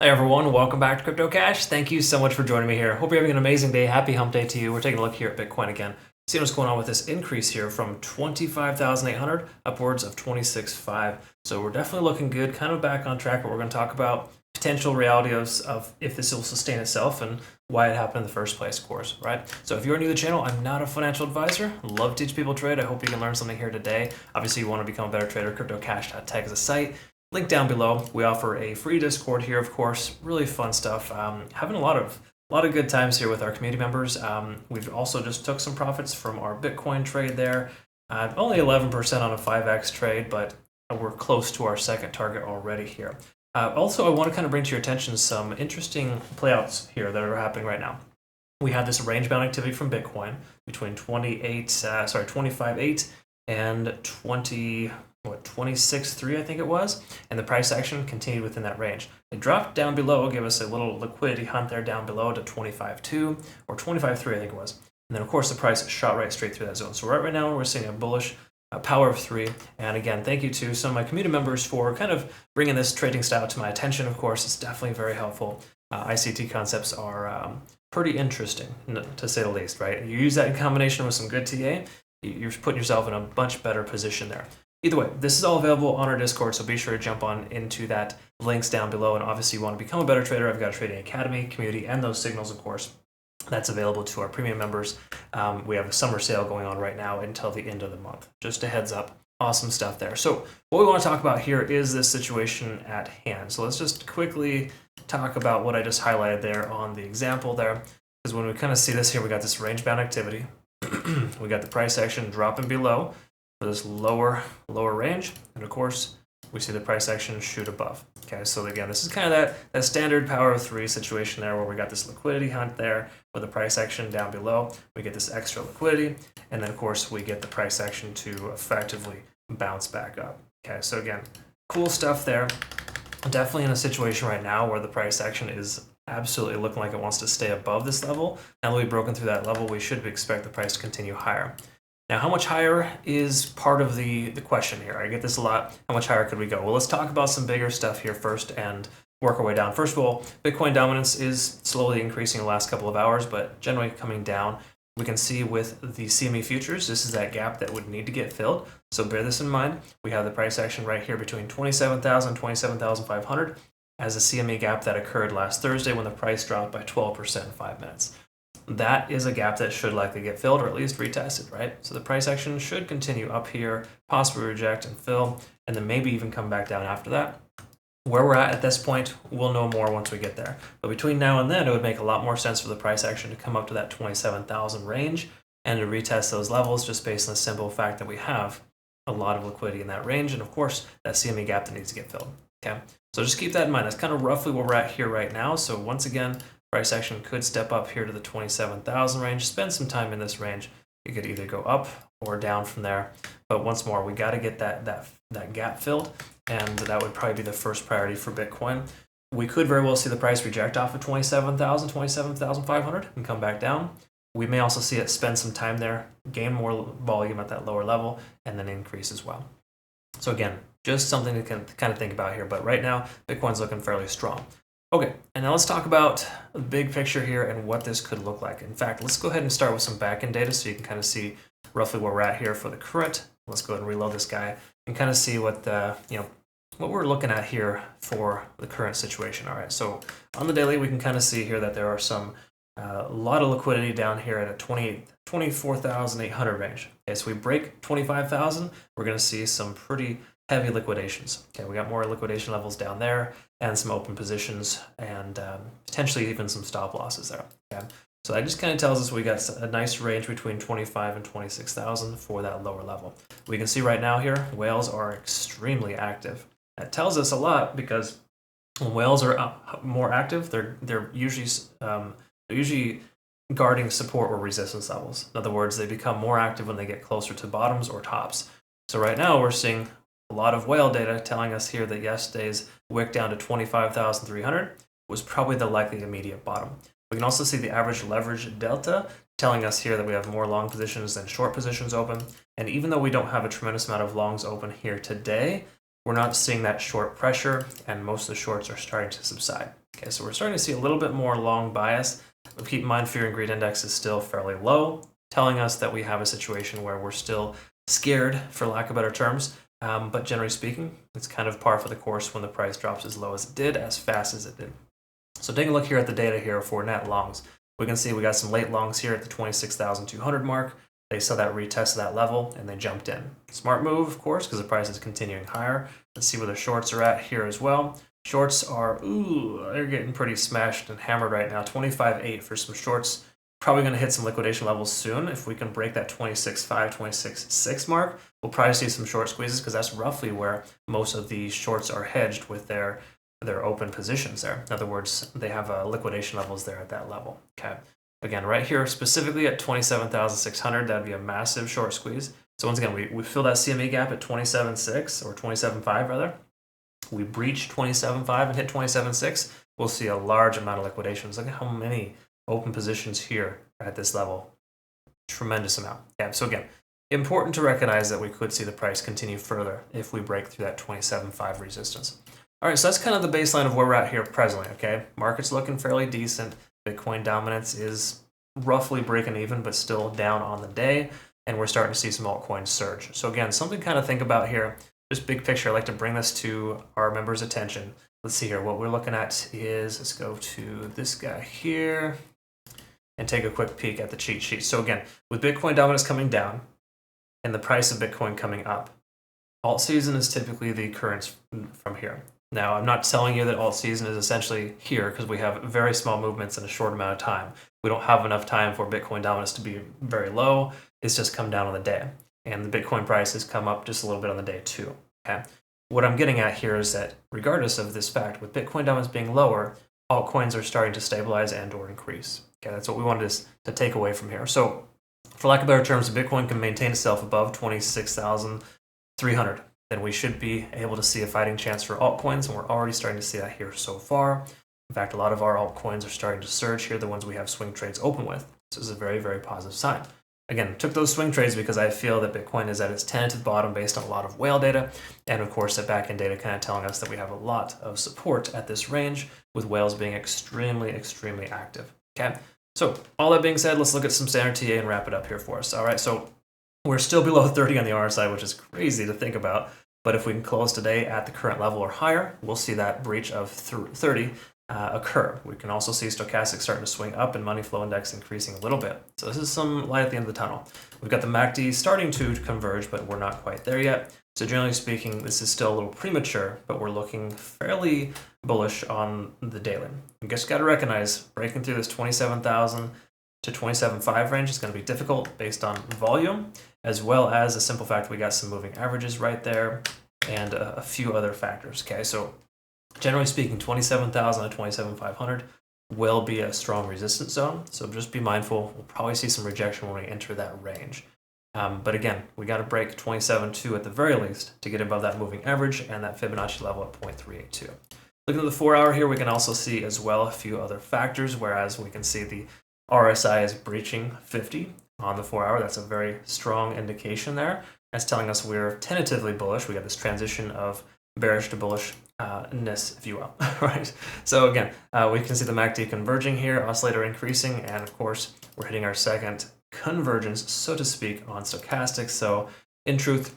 Hey everyone, welcome back to Crypto Cash. Thank you so much for joining me here. Hope you're having an amazing day. Happy hump day to you. We're taking a look here at Bitcoin again. Seeing what's going on with this increase here from 25,800 upwards of 26.5. So we're definitely looking good, kind of back on track. What we're going to talk about potential reality of if this will sustain itself and why it happened in the first place, of course, right? So if you're new to the channel, I'm not a financial advisor. Love to teach people trade. I hope you can learn something here today. Obviously, you want to become a better trader. CryptoCash.tech is a site. Link down below. We offer a free Discord here, of course. Really fun stuff. Having a lot of good times here with our community members. We've also just took some profits from our Bitcoin trade there. Only 11% on a 5x trade, but we're close to our second target already here. Also, I want to kind of bring to your attention some interesting playouts here that are happening right now. We have this range-bound activity from Bitcoin between 25.8 and 26.3 I think it was, and the price action continued within that range. It dropped down below, gave us a little liquidity hunt there down below to 25.2 or 25.3 I think it was. And then of course the price shot right straight through that zone. So right now we're seeing a bullish power of 3. And again, thank you to some of my community members for kind of bringing this trading style to my attention. Of course, it's definitely very helpful. ICT concepts are pretty interesting, to say the least, right? You use that in combination with some good TA, you're putting yourself in a much better position there. Either way, this is all available on our Discord, so be sure to jump on into that. Links down below. And obviously, you want to become a better trader. I've got a trading academy, community, and those signals, of course. That's available to our premium members. We have a summer sale going on right now until the end of the month. Just a heads up. Awesome stuff there. So what we want to talk about here is this situation at hand. So let's just quickly talk about what I just highlighted there on the example there. Because when we kind of see this here, we got this range-bound activity. We got the price action dropping below for this lower range, and of course we see the price action shoot above. Okay, so again, this is kind of that standard power of 3 situation there, where we got this liquidity hunt there with the price action down below. We get this extra liquidity, and then of course we get the price action to effectively bounce back up. Okay, so again, cool stuff there. Definitely in a situation right now where the price action is absolutely looking like it wants to stay above this level. Now that we've broken through that level, we should expect the price to continue higher. Now, how much higher is part of the question here? I get this a lot. How much higher could we go? Well, let's talk about some bigger stuff here first and work our way down. First of all, Bitcoin dominance is slowly increasing the last couple of hours, but generally coming down. We can see with the CME futures, this is that gap that would need to get filled. So bear this in mind. We have the price action right here between 27,000 and 27,500 as a CME gap that occurred last Thursday when the price dropped by 12% in 5 minutes. That is a gap that should likely get filled or at least retested, right? So the price action should continue up here, possibly reject and fill, and then maybe even come back down after that. Where we're at this point, we'll know more once we get there. But between now and then, it would make a lot more sense for the price action to come up to that 27,000 range and to retest those levels just based on the simple fact that we have a lot of liquidity in that range and, of course, that CME gap that needs to get filled, okay? So just keep that in mind. That's kind of roughly where we're at here right now. So once again, price action could step up here to the 27,000 range, spend some time in this range. You could either go up or down from there. But once more, we got to get that gap filled, and that would probably be the first priority for Bitcoin. We could very well see the price reject off of 27,000, 27,500 and come back down. We may also see it spend some time there, gain more volume at that lower level, and then increase as well. So again, just something to kind of think about here. But right now, Bitcoin's looking fairly strong. Okay, and now let's talk about the big picture here and what this could look like. In fact, let's go ahead and start with some backend data so you can kind of see roughly where we're at here for the current. Let's go ahead and reload this guy and kind of see what what we're looking at here for the current situation. All right, so on the daily, we can kind of see here that there are a lot of liquidity down here at a 24,800 range. Okay, so we break 25,000, we're going to see some pretty heavy liquidations. Okay, we got more liquidation levels down there and some open positions and potentially even some stop losses there. Okay, so that just kind of tells us we got a nice range between 25 and 26,000 for that lower level. We can see right now here, whales are extremely active. That tells us a lot because when whales are more active, they're usually guarding support or resistance levels. In other words, they become more active when they get closer to bottoms or tops. So right now we're seeing a lot of whale data telling us here that yesterday's wick down to 25,300 was probably the likely immediate bottom. We can also see the average leverage delta telling us here that we have more long positions than short positions open. And even though we don't have a tremendous amount of longs open here today, we're not seeing that short pressure and most of the shorts are starting to subside. Okay, so we're starting to see a little bit more long bias. But keep in mind, fear and greed index is still fairly low, telling us that we have a situation where we're still scared, for lack of better terms. But generally speaking, it's kind of par for the course when the price drops as low as it did, as fast as it did. So taking a look here at the data here for net longs, we can see we got some late longs here at the 26,200 mark. They saw that retest that level and they jumped in. Smart move, of course, because the price is continuing higher. Let's see where the shorts are at here as well. Shorts are, they're getting pretty smashed and hammered right now. 25.8 for some shorts. Probably going to hit some liquidation levels soon. If we can break that 26.5, 26.6 mark, we'll probably see some short squeezes because that's roughly where most of the shorts are hedged with their open positions there. In other words, they have liquidation levels there at that level. Okay. Again, right here, specifically at 27,600, that'd be a massive short squeeze. So once again, we fill that CME gap at 27.6 or 27.5 rather. We breach 27.5 and hit 27.6. We'll see a large amount of liquidations. Look at how many open positions here at this level. Tremendous amount. Yeah. So again, important to recognize that we could see the price continue further if we break through that 27.5 resistance. All right, so that's kind of the baseline of where we're at here presently, okay? Market's looking fairly decent. Bitcoin dominance is roughly breaking even, but still down on the day, and we're starting to see some altcoins surge. So again, something to kind of think about here, just big picture. I'd like to bring this to our members' attention. Let's see here. What we're looking at is, let's go to this guy here and take a quick peek at the cheat sheet. So again, with Bitcoin dominance coming down and the price of Bitcoin coming up, alt season is typically the occurrence from here. Now, I'm not telling you that alt season is essentially here because we have very small movements in a short amount of time. We don't have enough time for Bitcoin dominance to be very low. It's just come down on the day. And the Bitcoin price has come up just a little bit on the day too. Okay. What I'm getting at here is that regardless of this fact, with Bitcoin dominance being lower, altcoins are starting to stabilize and or increase. Okay, that's what we wanted to take away from here. So for lack of better terms, Bitcoin can maintain itself above 26,300. Then we should be able to see a fighting chance for altcoins, and we're already starting to see that here so far. In fact, a lot of our altcoins are starting to surge here, the ones we have swing trades open with. So this is a very, very positive sign. Again, took those swing trades because I feel that Bitcoin is at its tentative bottom based on a lot of whale data, and of course that back-end data kind of telling us that we have a lot of support at this range, with whales being extremely, extremely active. Okay, so all that being said, let's look at some standard TA and wrap it up here for us. All right, so we're still below 30 on the RSI, which is crazy to think about. But if we can close today at the current level or higher, we'll see that breach of 30 occur. We can also see stochastic starting to swing up and money flow index increasing a little bit. So this is some light at the end of the tunnel. We've got the MACD starting to converge, but we're not quite there yet. So generally speaking, this is still a little premature, but we're looking fairly bullish on the daily. You just got to recognize breaking through this 27,000 to 27.5 range is going to be difficult based on volume, as well as the simple fact we got some moving averages right there and a few other factors. Okay, so generally speaking, 27,000 to 27,500 will be a strong resistance zone. So just be mindful. We'll probably see some rejection when we enter that range. But again, we got to break 27.2 at the very least to get above that moving average and that Fibonacci level at 0.382. Looking at the 4 hour here, we can also see as well a few other factors, whereas we can see the RSI is breaching 50 on the 4 hour. That's a very strong indication there. That's telling us we're tentatively bullish. We got this transition of bearish to bullishness, if you will, right? So again, we can see the MACD converging here, oscillator increasing, and of course, we're hitting our second convergence, so to speak, on stochastics. So in truth,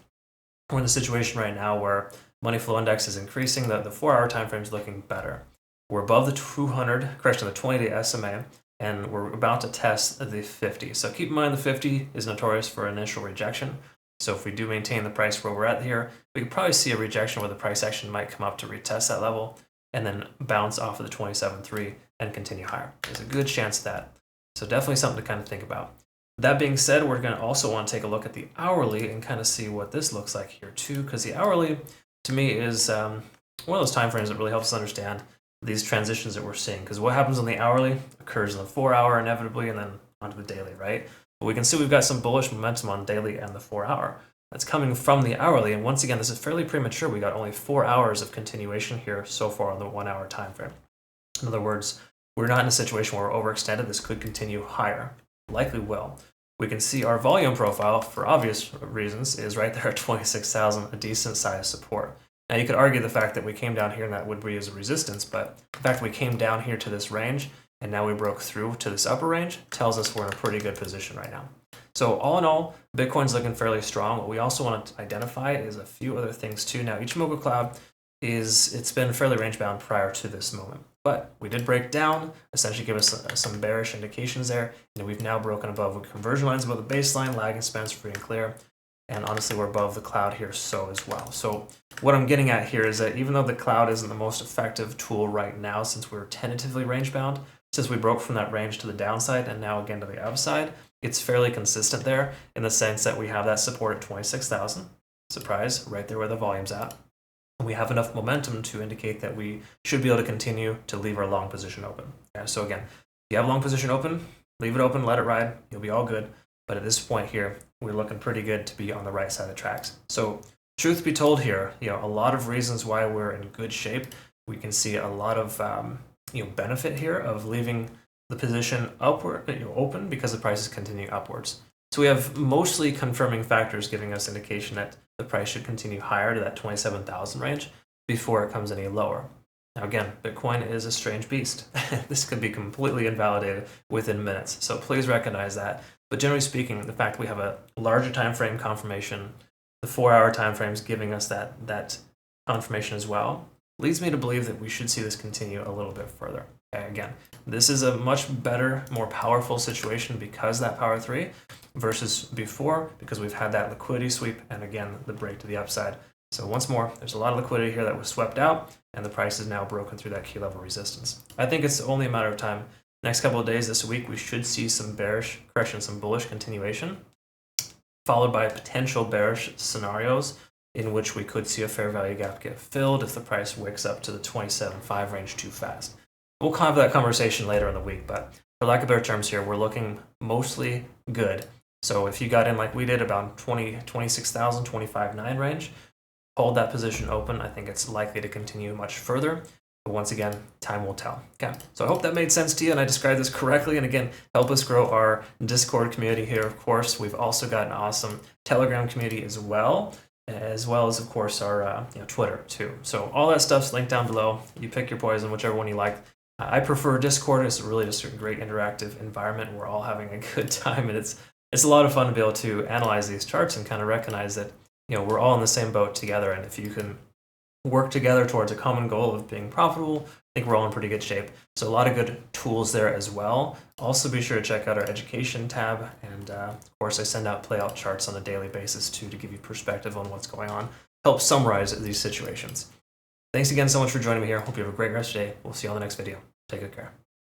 we're in the situation right now where money flow index is increasing. The 4 hour time frame is looking better. We're above the 200, correction, the 20-day SMA, and we're about to test the 50. So keep in mind the 50 is notorious for initial rejection. So if we do maintain the price where we're at here, we could probably see a rejection where the price action might come up to retest that level and then bounce off of the 27.3 and continue higher. There's a good chance of that. So definitely something to kind of think about. That being said, we're going to also want to take a look at the hourly and kind of see what this looks like here too, because the hourly to me is one of those time frames that really helps us understand these transitions that we're seeing, because what happens on the hourly occurs in the 4 hour inevitably and then onto the daily, right? But we can see we've got some bullish momentum on daily and the 4 hour. That's coming from the hourly, and once again, this is fairly premature. We got only 4 hours of continuation here so far on the 1 hour time frame. In other words, we're not in a situation where we're overextended. This could continue higher, likely will. We can see our volume profile, for obvious reasons, is right there at 26,000, a decent size support. Now you could argue the fact that we came down here and that would be as a resistance, but the fact that we came down here to this range and now we broke through to this upper range tells us we're in a pretty good position right now. So all in all, Bitcoin's looking fairly strong. What we also want to identify is a few other things too. Now Ichimoku Cloud it's been fairly range bound prior to this moment, but we did break down, essentially give us some bearish indications there, and we've now broken above the conversion lines above the baseline, lagging spans free and clear, and honestly we're above the cloud here so as well. So what I'm getting at here is that even though the cloud isn't the most effective tool right now, since we're tentatively range bound, since we broke from that range to the downside and now again to the upside, it's fairly consistent there in the sense that we have that support at 26,000. Surprise, right there where the volume's at. We have enough momentum to indicate that we should be able to continue to leave our long position open. Okay, so again, if you have a long position open, leave it open, let it ride, you'll be all good. But at this point here, we're looking pretty good to be on the right side of the tracks. So truth be told here, a lot of reasons why we're in good shape. We can see a lot of benefit here of leaving the position upward, open, because the price is continuing upwards. So we have mostly confirming factors giving us indication that the price should continue higher to that 27,000 range before it comes any lower. Now again, Bitcoin is a strange beast. This could be completely invalidated within minutes, so please recognize that. But generally speaking, the fact that we have a larger time frame confirmation, the 4-hour time frames giving us that confirmation as well, leads me to believe that we should see this continue a little bit further. Okay, again, this is a much better, more powerful situation because that power 3 versus before, because we've had that liquidity sweep and again the break to the upside. So once more, there's a lot of liquidity here that was swept out and the price is now broken through that key level resistance. I think it's only a matter of time. Next couple of days this week, we should see some bearish correction, some bullish continuation, followed by potential bearish scenarios in which we could see a fair value gap get filled if the price wakes up to the 27.5 range too fast. We'll have that conversation later in the week, but for lack of better terms here, we're looking mostly good. So if you got in like we did, about 26,000, 25.9 range, hold that position open. I think it's likely to continue much further. But once again, time will tell. Okay, so I hope that made sense to you and I described this correctly. And again, help us grow our Discord community here, of course. We've also got an awesome Telegram community as well as, of course, our Twitter too. So all that stuff's linked down below. You pick your poison, whichever one you like. I prefer Discord. It's really just a great interactive environment. We're all having a good time, and it's a lot of fun to be able to analyze these charts and kind of recognize that we're all in the same boat together. And if you can work together towards a common goal of being profitable, I think we're all in pretty good shape. So a lot of good tools there as well. Also be sure to check out our education tab, and of course I send out playout charts on a daily basis too to give you perspective on what's going on, help summarize these situations. Thanks again so much for joining me here. Hope you have a great rest of your day. We'll see you on the next video. Take good care.